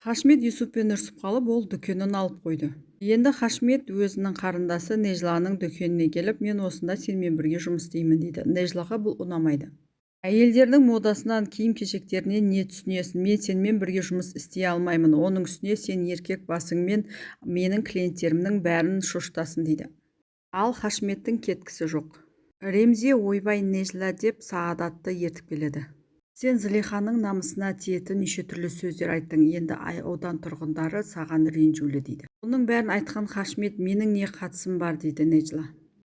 Хашмет Юсуппен ұрсып қалып, ол дүкенін алып қойды. Енді Хашмет өзінің қарындасы Нежланың дүкеніне келіп, мен осында сенімен бірге жұмыс істеймін дейді. Нежлаға бұл ұнамайды. Әйелдердің модасынан, киім-кешектерінен не түсінесің? Мен сенімен бірге жұмыс істей алмаймын. Оның үстіне сен еркек басыңмен менің клиенттерімнің бәрін шошытасың дейді. Ал Хашметтің кеткісі жоқ. Ремзи ойбай Нежла деп Сағадатты ертіп келеді. Сен Зылиханың намысына тиетін неше түрлі сөздер айттың, енді аудан тұрғындары саған ренжулі дейді. Оның бәрін айтқан Хашмет, менің не қатысым бар дейді Нежла.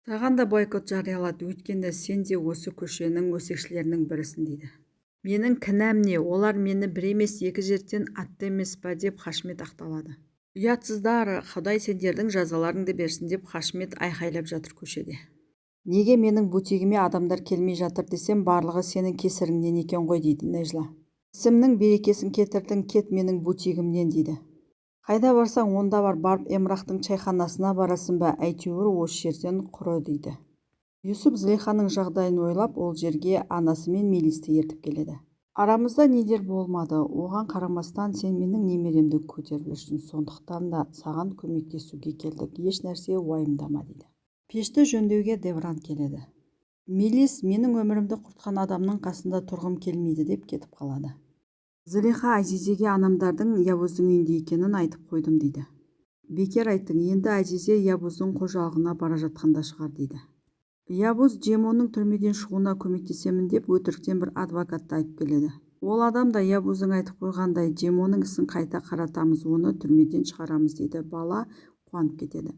Саған да бойкот жариялады, өйткені сен де осы көшенің өсекшілерінің бірісің дейді. Менің кінәм не? Олар мені бір емес екі жерден атты емес па деп Хашмет ақталады. Ұятсыздар, Құдай сендердің жазаларыңды берсін деп Хашмет айқайлап жатыр көшеде. Неге менің бутигіме адамдар келмей жатыр десем, барлығы сенің кесіріңнен екен ғой дейді Нежла. Ісімнің берекесін кетірдің, кет менің бутигімнен дейді. Қайда барсаң онда бар, барып Эмрахтың чайханасына барасың ба, әйтеуір осы жерден құры дейді. Юсуп Зылиханың жағдайын ойлап, ол жерге анасы мен Мелисті ертіп келеді. Арамызда недер болмады, оған қарамастан сен менің немеремді көтеріп жүрсің, сондықтан да саған көмектесуге келдік, еш нәрсе уайымдама дейді. Пешті жөндеуге Девран келеді. Мелис, менің өмірімді құртқан адамның қасында тұрғым келмейді деп кетіп қалады. Зылиха Азизеге анамдардың Явуздың үйінде екенін айтып қойдым дейді. Бекер айттың, енді Азизе Явуздың қожалығына бара жатқанда шығар дейді. Явуз Джемоның түрмеден шығуына көмектесемін деп өтіріктен бір адвокатты айтып келеді. Ол адам да Явуздың айтып қойғандай Джемоның ісін қайта қаратамыз, оны түрмеден шығарамыз дейді. Бала қуанып кетеді.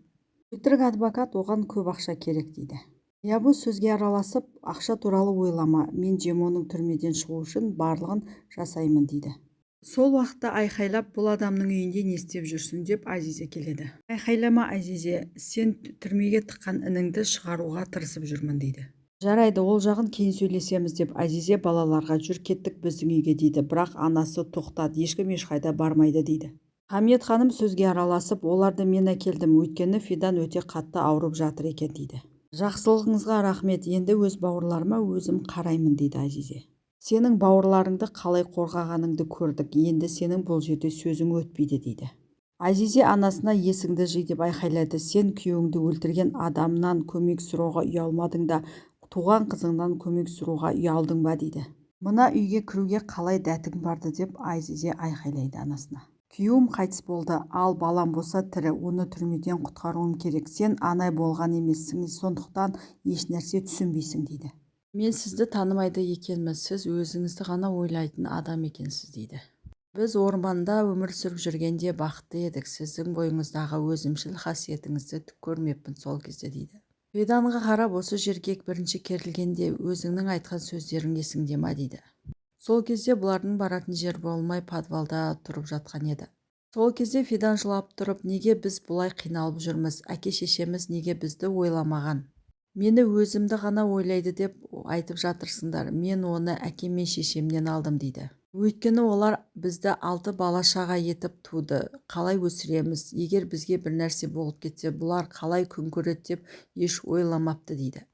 Өтірік адвокат оған көп ақша керек дейді. Явуз сөзге араласып, ақша туралы ойлама, мен Джемоның түрмеден шығу үшін барлығын жасаймын дейді. Сол уақытта айқайлап, бұл адамның үйінде не істеп жүрсің деп Азизе келеді. Айқайлама Азизе, сен түрмеге тыққан ініңді шығаруға тырысып жүрмін дейді. Жарайды, ол жағын кейін сөйлесеміз деп Азизе балаларға жүр кеттік біздің үйге дейді. Бірақ анасы тоқтат, ешкім ешқайда бармайды дейді. Хамет ханым сөзге араласып, оларды мен әкелдім, өйткені Фидан өте қатты ауырып жатыр екен дейді. Жақсылығыңызға рахмет, енді өз бауырларыма өзім қараймын дейді Азизе. Сенің бауырларыңды қалай қорғағаныңды көрдік, енді сенің бұл жерде сөзің өтпейді дейді. Азизе анасына есіңді жи деп айқайлады. Сен күйеуіңді өлтірген адамнан көмек сұрауға ұялмадың да, туған қызыңнан көмек сұрауға ұялдың ба дейді. Мына үйге кіруге қалай дәтің барды деп Азизе айқайлайды анасына. Күйеуім қайтыс болды, ал балам болса тірі, оны түрмеден құтқаруым керек. Сен анай болған емессің, сондықтан еш нәрсе түсінбейсің дейді. Мен сізді танымайды екенмін, сіз өзіңізді ғана ойлайтын адам екенсіз дейді. Біз орманда өмір сүріп жүргенде бақытты едік, сіздің бойыңыздағы өзімшіл қасиетіңізді түк көрмеппін сол кезде дейді. Фиданға қарап, осы жерге бірінші келгенде өзіңнің айтқан сөздерің есіңде ма дейді. Сол кезде бұлардың баратын жер болмай подвалда тұрып жатқан еді. Сол кезде Фидан жылап тұрып, неге біз бұлай қиналып жүрміз, әке-шешеміз неге бізді ойламаған? Мені өзімді ғана ойлайды деп айтып жатырсыңдар, мен оны әкем мен шешемнен алдым дейді. Өйткені олар бізді 6 бала-шаға етіп туды, қалай өсіреміз, егер бізге бір нәрсе болып кетсе, бұлар қалай күн көреді деп еш ойламапты дейді.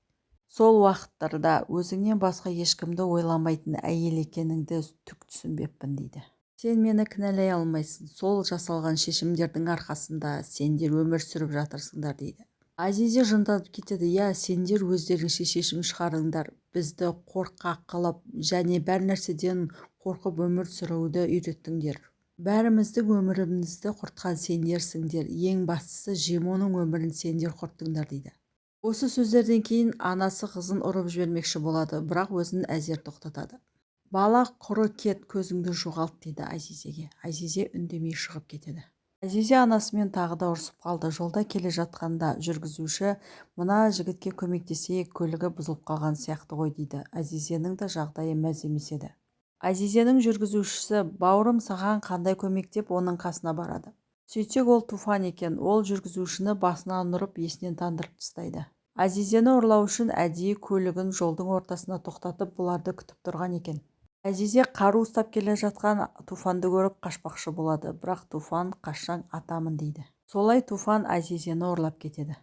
Сол уақыттарда өзіңнен басқа ешкімді ойламайтын әйел екеніңді түк түсінбеппін дейді. Сен мені кінәлай алмайсың, сол жасалған шешімдердің арқасында сендер өмір сүріп жатырсыңдар дейді. Азизе жынданып кетеді. Сендер өздеріңше шешім шығарыңдар, бізді қорқақ қылып және бәр нәрседен қорқып өмір сүруді үйреттіңдер. Бәріміздің өмірімізді құртқан сендерсіңдер, ең бастысы Джемоның өмірін сендер құрттыңдар дейді. Осы сөздерден кейін анасы қызын ұрып жібермекші болады, бірақ өзін әзер тоқтатады. Бала құры кет, көзіңді жоғалт дейді Азизеге. Азизе үндемей шығып кетеді. Азизе анасымен тағы да ұрсып қалды. Жолда келе жатқанда жүргізуші, мына жігітке көмектесейік, көлігі бұзылып қалған сияқты ғой дейді. Азизенің де жағдайы мәз емес еді. Азизенің жүргізушісі, бауырым саған қандай көмек деп оның қасына барады. Сөйтсек ол Туфан екен, ол жүргізушіні басынан ұрып есінен тандырып тастайды. Азизені ұрлау үшін әдейі көлігін жолдың ортасына тоқтатып бұларды күтіп тұрған екен. Азизе қару ұстап келе жатқан Туфанды көріп қашпақшы болады, бірақ Туфан қашсаң атамын дейді. Солай Туфан Азизені ұрлап кетеді.